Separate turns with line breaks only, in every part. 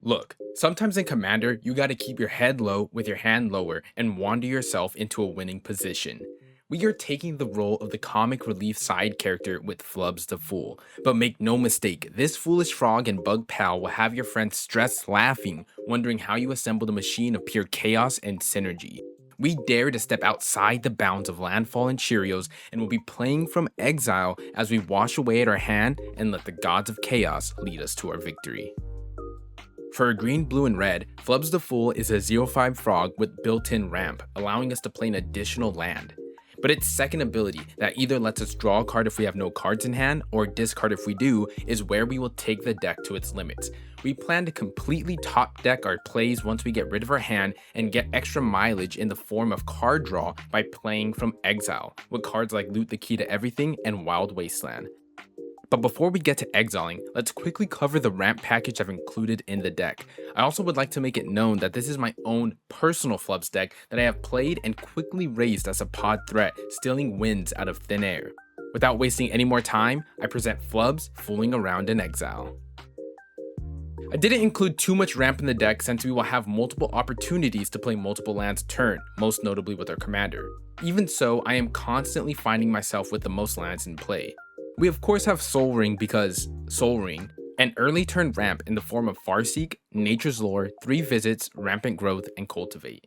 Look, sometimes in Commander, you gotta keep your head low with your hand lower and wander yourself into a winning position. We are taking the role of the comic relief side character with Flubs the Fool. But make no mistake, this foolish frog and bug pal will have your friends stressed laughing, wondering how you assembled a machine of pure chaos and synergy. We dare to step outside the bounds of Landfall and Cheerios and will be playing from Exile as we wash away at our hand and let the gods of chaos lead us to our victory. For a green, blue, and red, Flubs the Fool is a 0/5 frog with built-in ramp, allowing us to play an additional land. But its second ability, that either lets us draw a card if we have no cards in hand, or discard if we do, is where we will take the deck to its limits. We plan to completely top deck our plays once we get rid of our hand and get extra mileage in the form of card draw by playing from Exile, with cards like Loot the Key to Everything and Wild Wasteland. But before we get to exiling, let's quickly cover the ramp package I've included in the deck. I also would like to make it known that this is my own personal Flubs deck that I have played and quickly raised as a pod threat, stealing wins out of thin air. Without wasting any more time, I present Flubs fooling around in Exile. I didn't include too much ramp in the deck since we will have multiple opportunities to play multiple lands a turn, most notably with our commander. Even so, I am constantly finding myself with the most lands in play. We of course have Soul Ring because Soul Ring, an early turn ramp in the form of Farseek, Nature's Lore, 3 Visits, Rampant Growth, and Cultivate.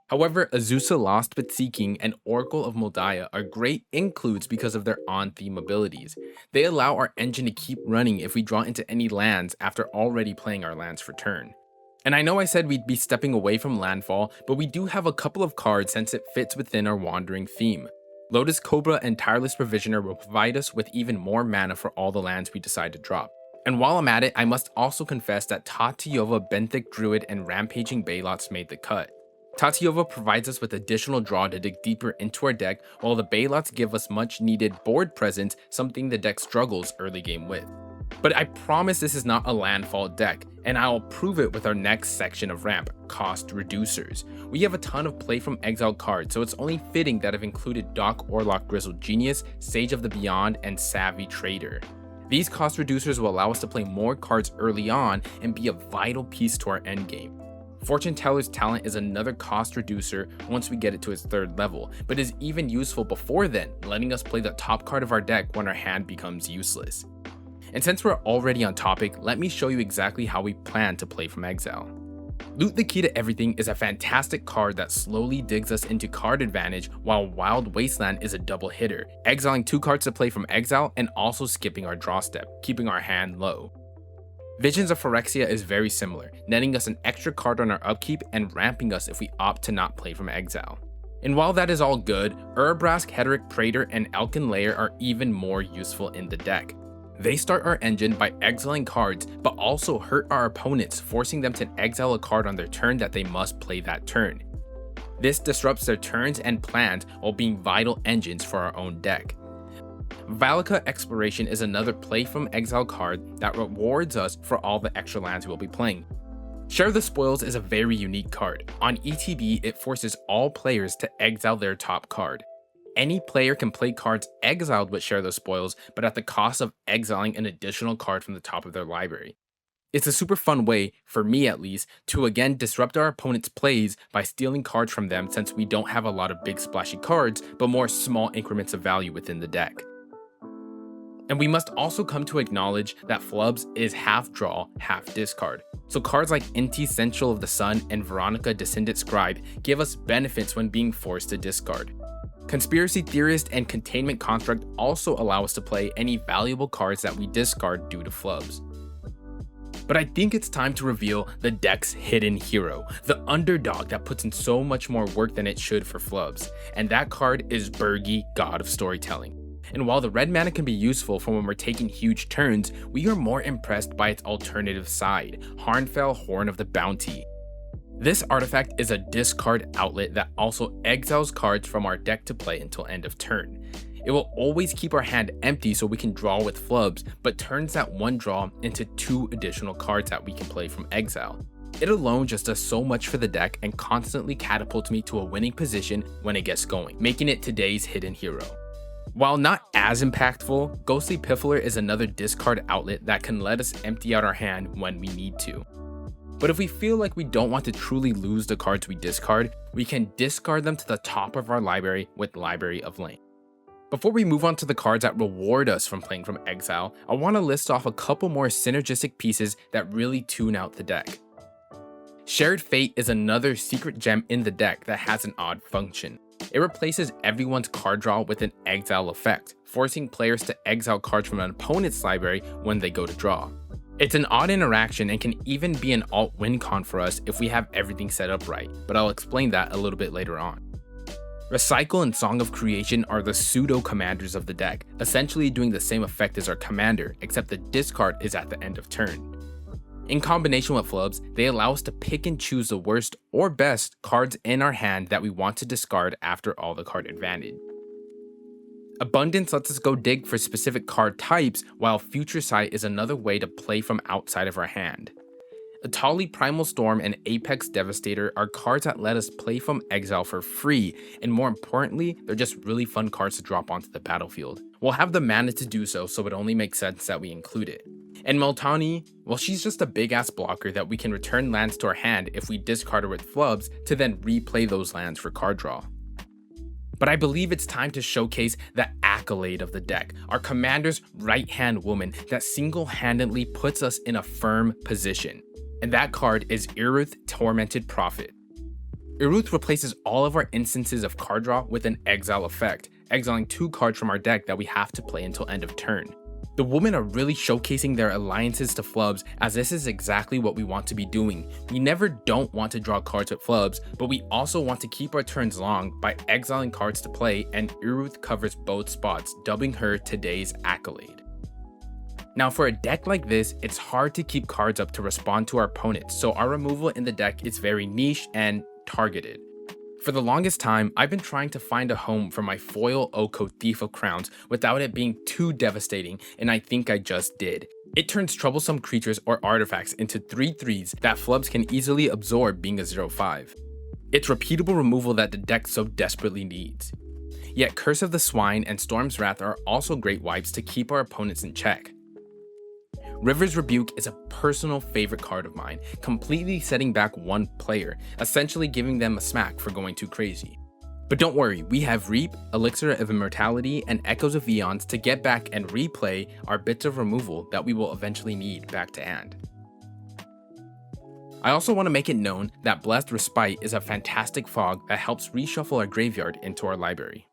However, Azusa Lost but Seeking and Oracle of Moldiah are great includes because of their on-theme abilities. They allow our engine to keep running if we draw into any lands after already playing our lands for turn. And I know I said we'd be stepping away from landfall, but we do have a couple of cards since it fits within our wandering theme. Lotus Cobra and Tireless Provisioner will provide us with even more mana for all the lands we decide to drop. And while I'm at it, I must also confess that Tatyova, Benthic Druid, and Rampaging Balots made the cut. Tatyova provides us with additional draw to dig deeper into our deck, while the Balots give us much needed board presence, something the deck struggles early game with. But I promise this is not a landfall deck, and I'll prove it with our next section of ramp, cost reducers. We have a ton of play from Exile cards, so it's only fitting that I've included Doc Orlock Grizzled Genius, Sage of the Beyond, and Savvy Trader. These cost reducers will allow us to play more cards early on and be a vital piece to our endgame. Fortune Teller's Talent is another cost reducer once we get it to its 3rd level, but is even useful before then, letting us play the top card of our deck when our hand becomes useless. And since we're already on topic, let me show you exactly how we plan to play from Exile. Loot the Key to Everything is a fantastic card that slowly digs us into card advantage, while Wild Wasteland is a double hitter, exiling 2 cards to play from Exile and also skipping our draw step, keeping our hand low. Visions of Phyrexia is very similar, netting us an extra card on our upkeep and ramping us if we opt to not play from Exile. And while that is all good, Urabrask, Hederic Praetor, and Elkin Lair are even more useful in the deck. They start our engine by exiling cards, but also hurt our opponents, forcing them to exile a card on their turn that they must play that turn. This disrupts their turns and plans while being vital engines for our own deck. Valaka Exploration is another play from Exile card that rewards us for all the extra lands we'll be playing. Share the Spoils is a very unique card. On ETB, it forces all players to exile their top card. Any player can play cards exiled with Share the Spoils, but at the cost of exiling an additional card from the top of their library. It's a super fun way, for me at least, to again disrupt our opponent's plays by stealing cards from them since we don't have a lot of big splashy cards, but more small increments of value within the deck. And we must also come to acknowledge that Flubs is half draw, half discard. So cards like Inti Sensual of the Sun and Veronica Descendant Scribe give us benefits when being forced to discard. Conspiracy Theorist and Containment Construct also allow us to play any valuable cards that we discard due to Flubs. But I think it's time to reveal the deck's hidden hero, the underdog that puts in so much more work than it should for Flubs, and that card is Birgi, God of Storytelling. And while the red mana can be useful for when we're taking huge turns, we are more impressed by its alternative side, Harnfell Horn of the Bounty. This artifact is a discard outlet that also exiles cards from our deck to play until end of turn. It will always keep our hand empty so we can draw with Flubs, but turns that one draw into 2 additional cards that we can play from Exile. It alone just does so much for the deck and constantly catapults me to a winning position when it gets going, making it today's hidden hero. While not as impactful, Ghostly Piffler is another discard outlet that can let us empty out our hand when we need to. But if we feel like we don't want to truly lose the cards we discard, we can discard them to the top of our library with Library of Link. Before we move on to the cards that reward us from playing from Exile, I want to list off a couple more synergistic pieces that really tune out the deck. Shared Fate is another secret gem in the deck that has an odd function. It replaces everyone's card draw with an exile effect, forcing players to exile cards from an opponent's library when they go to draw. It's an odd interaction and can even be an alt win con for us if we have everything set up right, but I'll explain that a little bit later on. Recycle and Song of Creation are the pseudo commanders of the deck, essentially doing the same effect as our commander, except the discard is at the end of turn. In combination with Flubs, they allow us to pick and choose the worst or best cards in our hand that we want to discard after all the card advantage. Abundance lets us go dig for specific card types, while Future Sight is another way to play from outside of our hand. Atali Primal Storm and Apex Devastator are cards that let us play from Exile for free, and more importantly, they're just really fun cards to drop onto the battlefield. We'll have the mana to do so it only makes sense that we include it. And Multani, well, she's just a big ass blocker that we can return lands to our hand if we discard her with Flubs to then replay those lands for card draw. But I believe it's time to showcase the accolade of the deck, our commander's right-hand woman that single-handedly puts us in a firm position. And that card is Iruth, Tormented Prophet. Iruth replaces all of our instances of card draw with an exile effect, exiling 2 cards from our deck that we have to play until end of turn. The women are really showcasing their alliances to Flubs, as this is exactly what we want to be doing. We never don't want to draw cards with Flubs, but we also want to keep our turns long by exiling cards to play, and Iruth covers both spots, dubbing her today's accolade. Now for a deck like this, it's hard to keep cards up to respond to our opponents, so our removal in the deck is very niche and targeted. For the longest time, I've been trying to find a home for my foil Oko Thief of Crowns without it being too devastating, and I think I just did. It turns troublesome creatures or artifacts into 3/3s that Flubs can easily absorb being a 0/5. It's repeatable removal that the deck so desperately needs. Yet Curse of the Swine and Storm's Wrath are also great wipes to keep our opponents in check. River's Rebuke is a personal favorite card of mine, completely setting back one player, essentially giving them a smack for going too crazy. But don't worry, we have Reap, Elixir of Immortality, and Echoes of Eons to get back and replay our bits of removal that we will eventually need back to hand. I also want to make it known that Blessed Respite is a fantastic fog that helps reshuffle our graveyard into our library.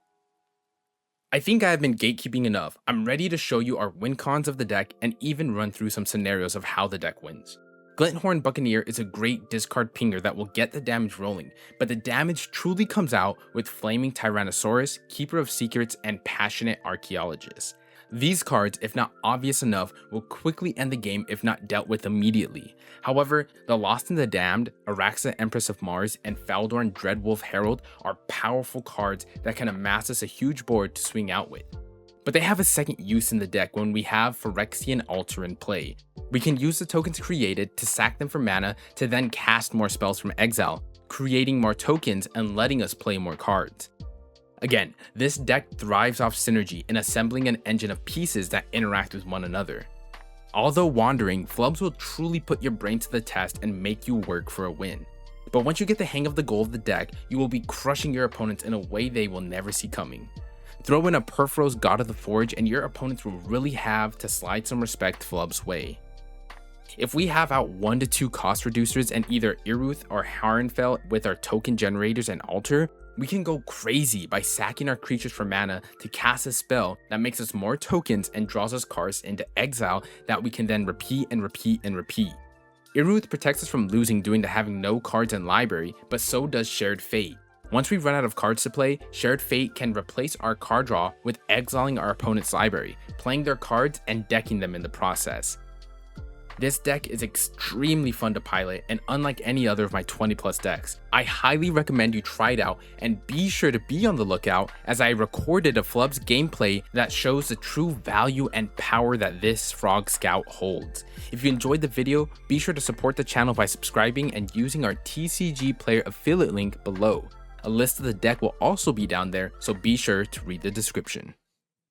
I think I have been gatekeeping enough. I'm ready to show you our win cons of the deck and even run through some scenarios of how the deck wins. Glinthorn Buccaneer is a great discard pinger that will get the damage rolling, but the damage truly comes out with Flaming Tyrannosaurus, Keeper of Secrets, and Passionate Archaeologist. These cards, if not obvious enough, will quickly end the game if not dealt with immediately. However, the Lost and the Damned, Araxa Empress of Mars, and Faldorn Dreadwolf Herald are powerful cards that can amass us a huge board to swing out with. But they have a second use in the deck when we have Phyrexian Altar in play. We can use the tokens created to sack them for mana to then cast more spells from Exile, creating more tokens and letting us play more cards. Again, this deck thrives off synergy in assembling an engine of pieces that interact with one another. Although wandering, Flubs will truly put your brain to the test and make you work for a win. But once you get the hang of the goal of the deck, you will be crushing your opponents in a way they will never see coming. Throw in a Purphoros God of the Forge and your opponents will really have to slide some respect Flubs' way. If we have out 1 to 2 cost reducers and either Iruth or Harrenfell with our token generators and altar, we can go crazy by sacking our creatures for mana to cast a spell that makes us more tokens and draws us cards into Exile that we can then repeat and repeat and repeat. Iruth protects us from losing due to having no cards in library, but so does Shared Fate. Once we run out of cards to play, Shared Fate can replace our card draw with exiling our opponent's library, playing their cards and decking them in the process. This deck is extremely fun to pilot and unlike any other of my 20+ decks. I highly recommend you try it out and be sure to be on the lookout as I recorded a Flubs gameplay that shows the true value and power that this Frog Scout holds. If you enjoyed the video, be sure to support the channel by subscribing and using our TCG player affiliate link below. A list of the deck will also be down there, so be sure to read the description.